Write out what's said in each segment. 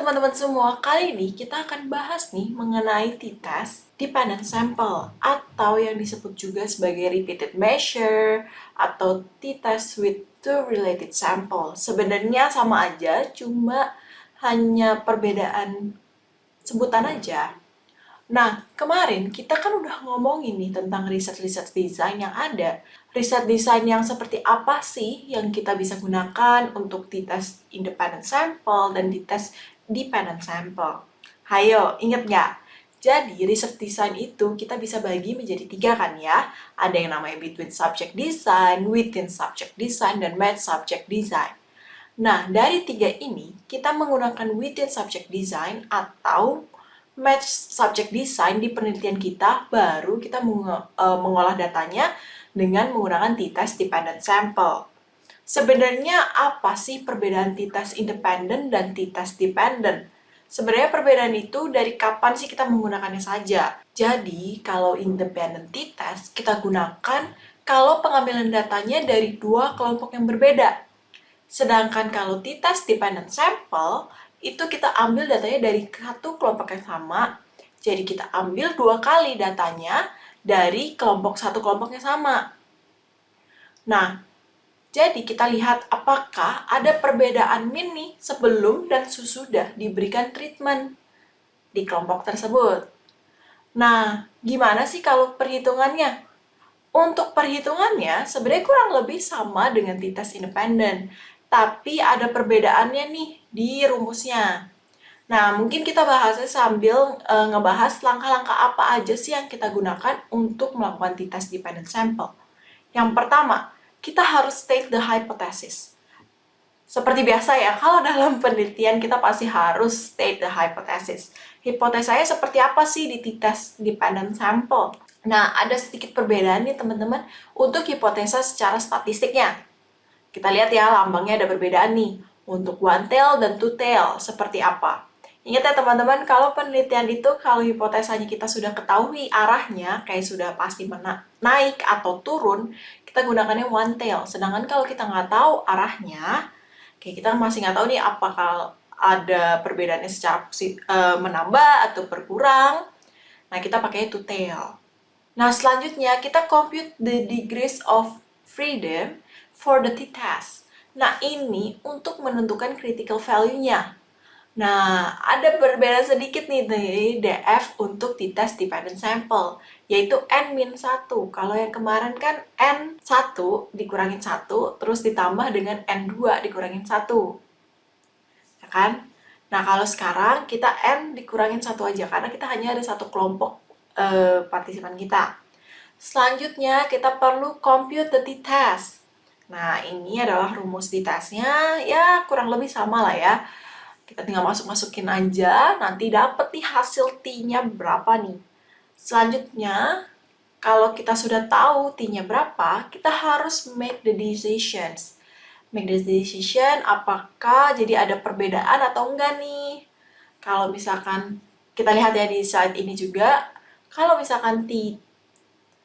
teman-teman semua, kali ini kita akan bahas nih mengenai t-test dependent sample atau yang disebut juga sebagai repeated measure atau t-test with two related sample. Sebenarnya sama aja, cuma hanya perbedaan sebutan aja. Nah, kemarin kita kan udah ngomongin nih tentang riset-riset desain yang ada. Riset desain yang seperti apa sih yang kita bisa gunakan untuk t-test independent sample dan t-test dependent sample? Hayo, inget nggak? Jadi, riset desain itu kita bisa bagi menjadi 3 kan ya. Ada yang namanya between subject design, within subject design, dan match subject design. Nah, dari 3 ini, kita menggunakan within subject design atau match subject design di penelitian kita, baru kita mengolah datanya dengan menggunakan t-test dependent sample. Sebenarnya apa sih perbedaan t-test independent dan t-test dependent? Sebenarnya perbedaan itu dari kapan sih kita menggunakannya saja. Jadi, kalau independent t-test kita gunakan kalau pengambilan datanya dari 2 kelompok yang berbeda. Sedangkan kalau t-test dependent sample, itu kita ambil datanya dari satu kelompok yang sama, jadi kita ambil 2 kali datanya dari satu kelompok yang sama. Nah, jadi kita lihat apakah ada perbedaan min nih sebelum dan sesudah diberikan treatment di kelompok tersebut. Nah, gimana sih kalau perhitungannya? Untuk perhitungannya, sebenarnya kurang lebih sama dengan t-test independen, tapi ada perbedaannya nih di rumusnya. Nah, mungkin kita bahasnya sambil ngebahas langkah-langkah apa aja sih yang kita gunakan untuk melakukan t-test dependent sample. Yang pertama, kita harus state the hypothesis. Seperti biasa ya, kalau dalam penelitian kita pasti harus state the hypothesis. Hipotesanya seperti apa sih di t-test dependent sample? Nah, ada sedikit perbedaan nih teman-teman untuk hipotesa secara statistiknya. Kita lihat ya, lambangnya ada perbedaan nih. Untuk one tail dan two tail, seperti apa? Ingat ya teman-teman, kalau penelitian itu, kalau hipotesanya kita sudah ketahui arahnya, kayak sudah pasti naik atau turun, kita gunakannya one tail. Sedangkan kalau kita nggak tahu arahnya, kayak kita masih nggak tahu nih apakah ada perbedaannya secara menambah atau berkurang, nah kita pakai two tail. Nah, selanjutnya kita compute the degrees of freedom for the t-test. Nah, ini untuk menentukan critical value-nya. Nah, ada perbedaan sedikit nih dari DF untuk t-test dependent sample, yaitu N-1. Kalau yang kemarin kan N1 dikurangin 1, terus ditambah dengan N2 dikurangin 1. Ya kan? Nah, kalau sekarang kita N dikurangin 1 aja, karena kita hanya ada satu kelompok partisipan kita. Selanjutnya, kita perlu compute the t-test. Nah, ini adalah rumus t-testnya, ya kurang lebih sama lah ya. Kita tinggal masukin aja, nanti dapet nih hasil t-nya berapa nih. Selanjutnya, kalau kita sudah tahu t-nya berapa, kita harus make the decisions. Make the decision apakah jadi ada perbedaan atau enggak nih. Kalau misalkan, kita lihat ya di slide ini juga, kalau misalkan t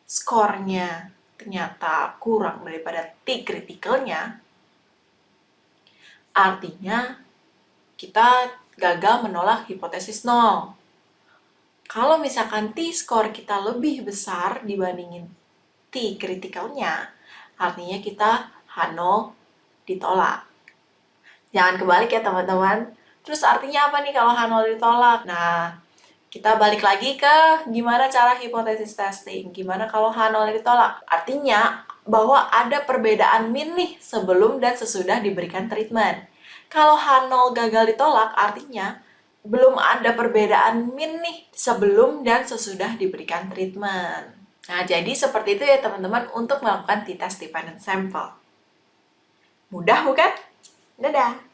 skornya ternyata kurang daripada t kritikalnya, artinya kita gagal menolak hipotesis 0. Kalau misalkan t-skor kita lebih besar dibandingin t kritikalnya, artinya kita H0 ditolak. Jangan kebalik ya teman-teman. Terus artinya apa nih kalau H0 ditolak? Nah, kita balik lagi ke gimana cara hipotesis testing. Gimana kalau H0 ditolak? Artinya bahwa ada perbedaan min nih sebelum dan sesudah diberikan treatment. Kalau H0 gagal ditolak, artinya belum ada perbedaan min nih sebelum dan sesudah diberikan treatment. Nah, jadi seperti itu ya teman-teman untuk melakukan t-test dependent sample. Mudah bukan? Dadah!